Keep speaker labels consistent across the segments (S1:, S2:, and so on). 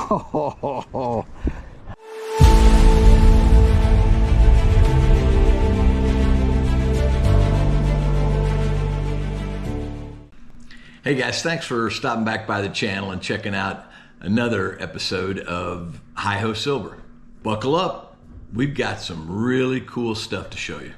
S1: Oh, hey guys, thanks for stopping back by the channel and checking out another episode of Hi-Ho Silver. Buckle up, we've got some really cool stuff to show you.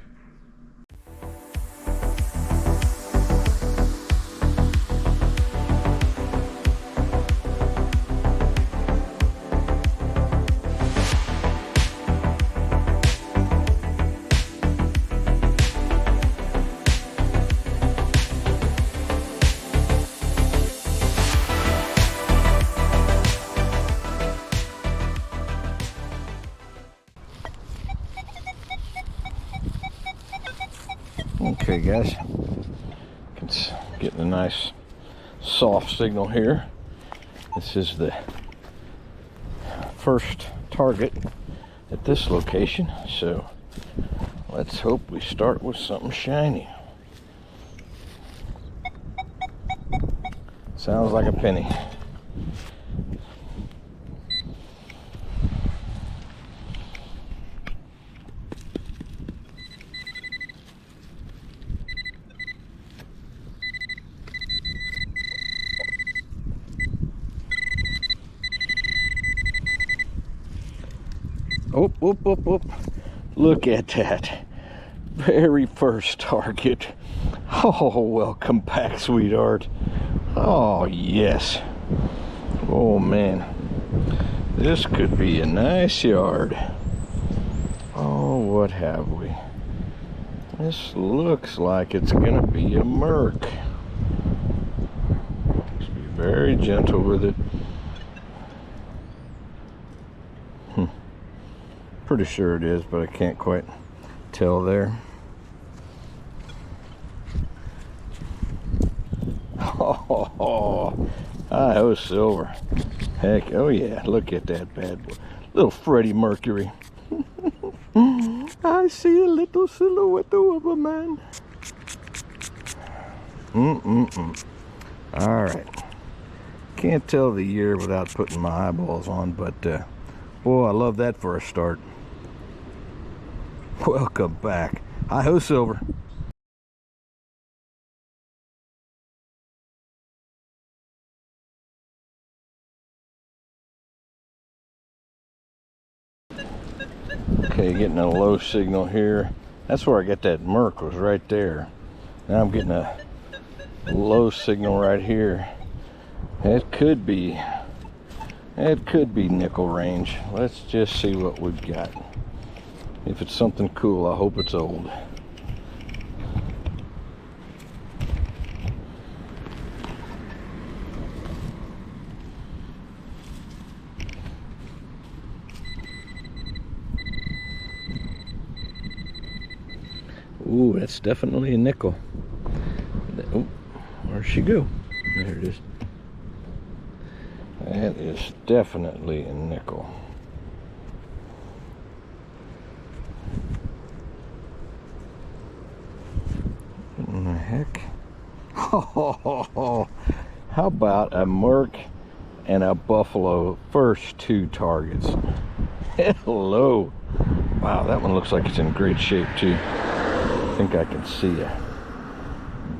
S1: Okay guys, it's getting a nice soft signal here. This is the first target at this location, so let's hope we start with something shiny. Sounds like a penny. Oh, look at that. Very first target. Oh, welcome back, sweetheart. Oh, yes. Oh, man. This could be a nice yard. Oh, what have we? This looks like it's going to be a Merc. Just be very gentle with it. Pretty sure it is, but I can't quite tell there. Oh, Hi-Ho Silver. Heck, oh yeah, look at that bad boy. Little Freddie Mercury. I see a little silhouette of a man. All right. Can't tell the year without putting my eyeballs on, but boy, I love that for a start. Welcome back. Hi-Ho Silver. Okay, getting a low signal here. That's where I get that Merc, was right there. Now I'm getting a low signal right here. It could be nickel range. Let's just see what we've got. If it's something cool, I hope it's old. Ooh, that's definitely a nickel. Oh, where'd she go? There it is. That is definitely a nickel. What the heck? Oh, how about a Merc and a Buffalo? First two targets. Hello. Wow, that one looks like it's in great shape too. I think I can see a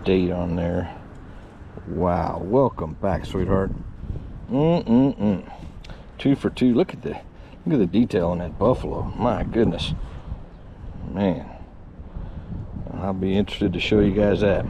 S1: date on there. Wow, welcome back, sweetheart. 2 for 2. Look at the detail on that Buffalo. My goodness, man. I'll be interested to show you guys that.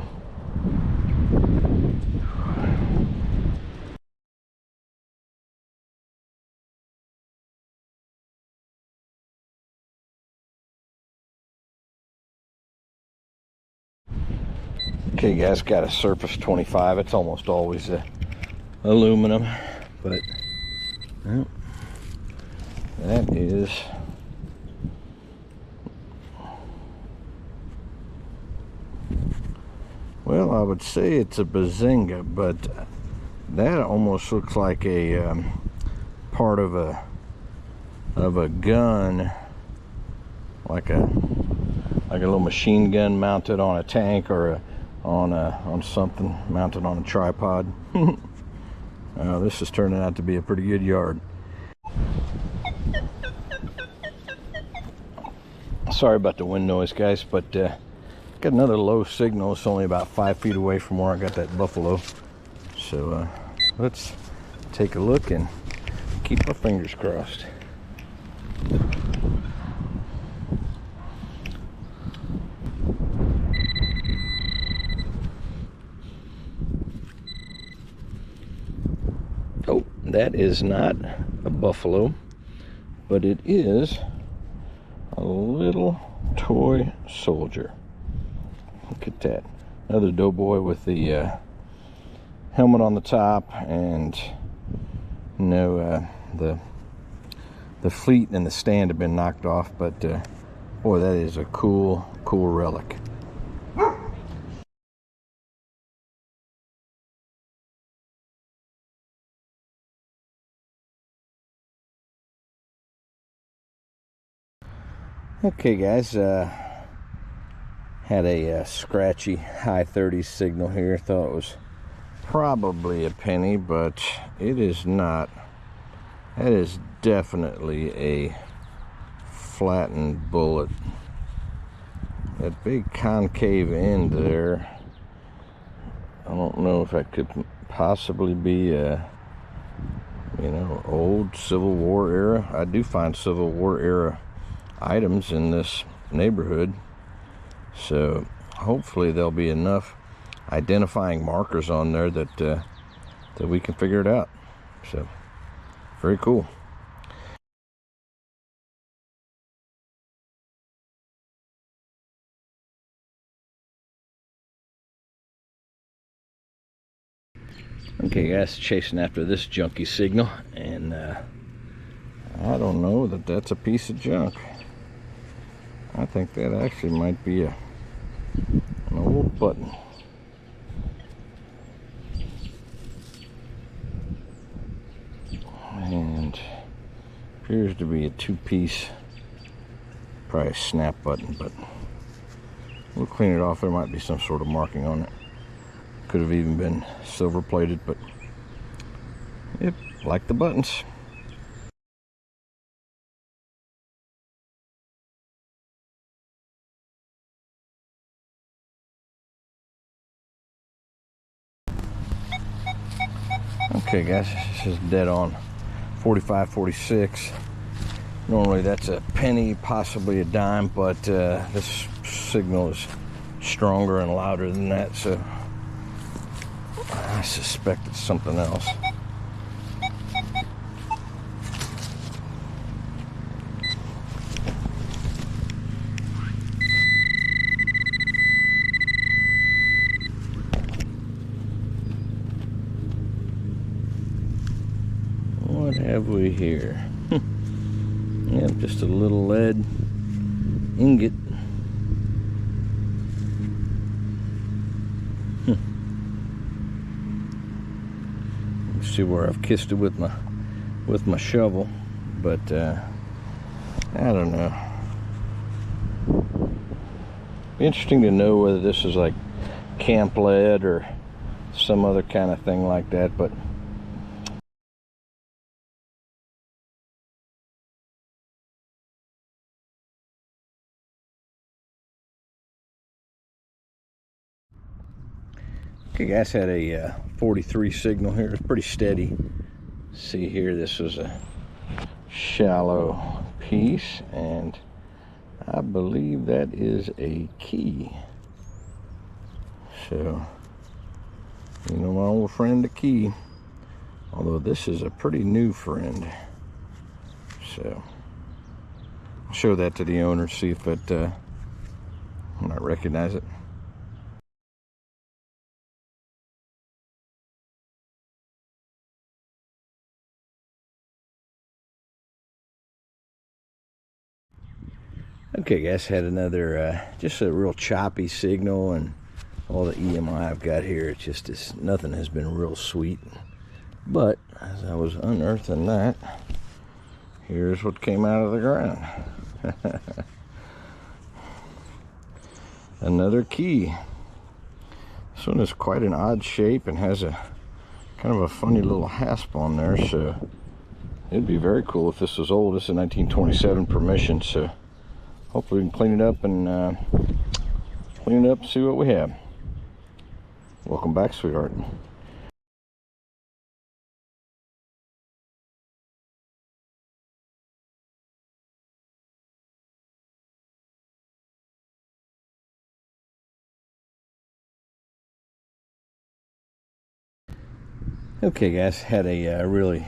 S1: Okay guys, got a Surface 25. It's almost always aluminum, but well, that is well, I would say it's a Bazinga, but that almost looks like a part of a gun, like a little machine gun mounted on a tank, or on something mounted on a tripod. This is turning out to be a pretty good yard. Sorry about the wind noise, guys, but got another low signal. It's only about 5 feet away from where I got that buffalo. So let's take a look and keep our fingers crossed. Oh, that is not a buffalo, but it is a little toy soldier. Look at that. Another doughboy with the helmet on the top, and you know, the fleet and the stand have been knocked off, but boy, that is a cool relic. Okay, guys, had a scratchy high 30s signal here. Thought it was probably a penny, but it is not. That is definitely a flattened bullet. That big concave end there, I don't know if that could possibly be a, you know, old Civil War era. I do find Civil War era items in this neighborhood, so hopefully there'll be enough identifying markers on there that that we can figure it out. So very cool. Okay, guys, chasing after this junky signal, and I don't know that that's a piece of junk. I think that actually might be an old button. And appears to be a two-piece, probably a snap button, but we'll clean it off. There might be some sort of marking on it. Could have even been silver plated, but yep, like the buttons. Okay, guys, this is dead on 45, 46. Normally that's a penny, possibly a dime, but this signal is stronger and louder than that, so I suspect it's something else. What have we here? Yep, just a little lead ingot. See where I've kissed it with my shovel, but I don't know. Be interesting to know whether this is like camp lead or some other kind of thing like that, but okay, guys, had a 43 signal here. It's pretty steady. See here, this was a shallow piece, and I believe that is a key. So, you know, my old friend, the key. Although this is a pretty new friend. So, I'll show that to the owner, see if it might recognize it. Okay, guys, had another just a real choppy signal, and all the EMI I've got here, it's just nothing has been real sweet. But as I was unearthing that, here's what came out of the ground. Another key. This one is quite an odd shape and has a kind of a funny little hasp on there, so it'd be very cool if this was old. This is a 1927 permission, so hopefully we can clean it up and see what we have. Welcome back, sweetheart. Okay guys, had a really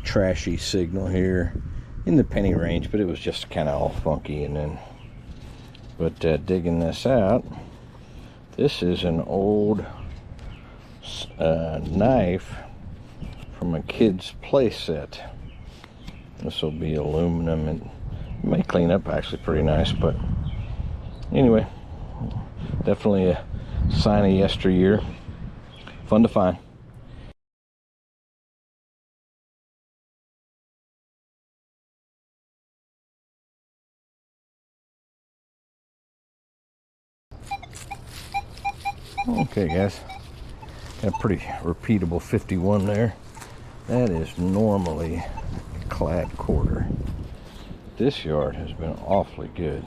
S1: trashy signal here in the penny range, but it was just kind of all funky. But digging this out, this is an old knife from a kid's play set. This will be aluminum and it may clean up actually pretty nice, but anyway, definitely a sign of yesteryear. Fun to find. Okay guys, got a pretty repeatable 51 there. That is normally a clad quarter. This yard has been awfully good.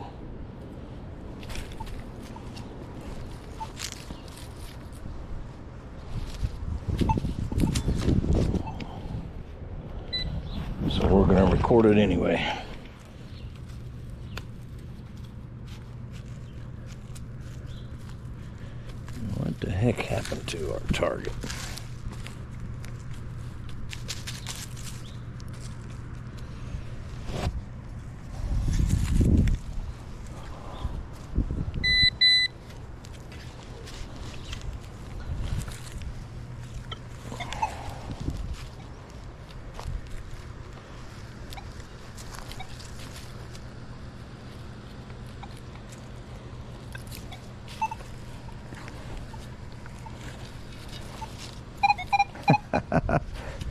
S1: So we're going to record it anyway. What the heck happened to our target?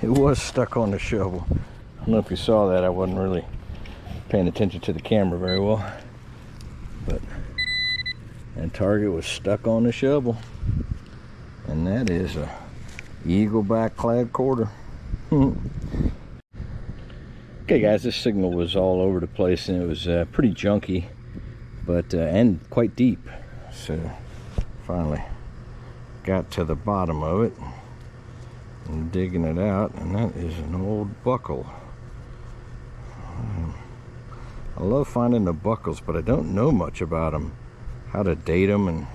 S1: It was stuck on the shovel. I don't know if you saw that. I wasn't really paying attention to the camera very well, but that target was stuck on the shovel, and that is a eagleback clad quarter. Okay guys, this signal was all over the place and it was pretty junky, but and quite deep. So finally got to the bottom of it and digging it out, and that is an old buckle. I love finding the buckles, but I don't know much about them, how to date them and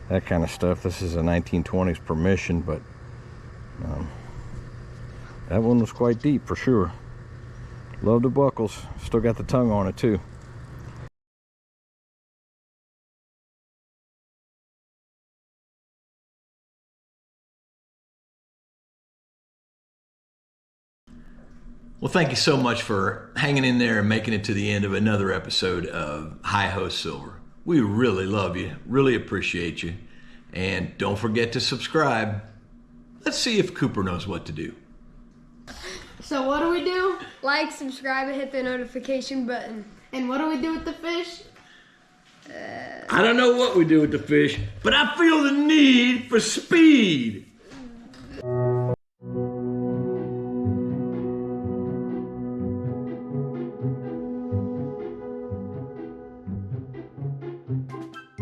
S1: that kind of stuff. This is a 1920s permission, but that one was quite deep for sure. Love the buckles. Still got the tongue on it too.
S2: Well, thank you so much for hanging in there and making it to the end of another episode of Hi-Ho Silver. We really love you, really appreciate you, and don't forget to subscribe. Let's see if Cooper knows what to do.
S3: So what do? Like, subscribe, and hit the notification button. And what do we do with the fish?
S2: I don't know what we do with the fish, but I feel the need for speed.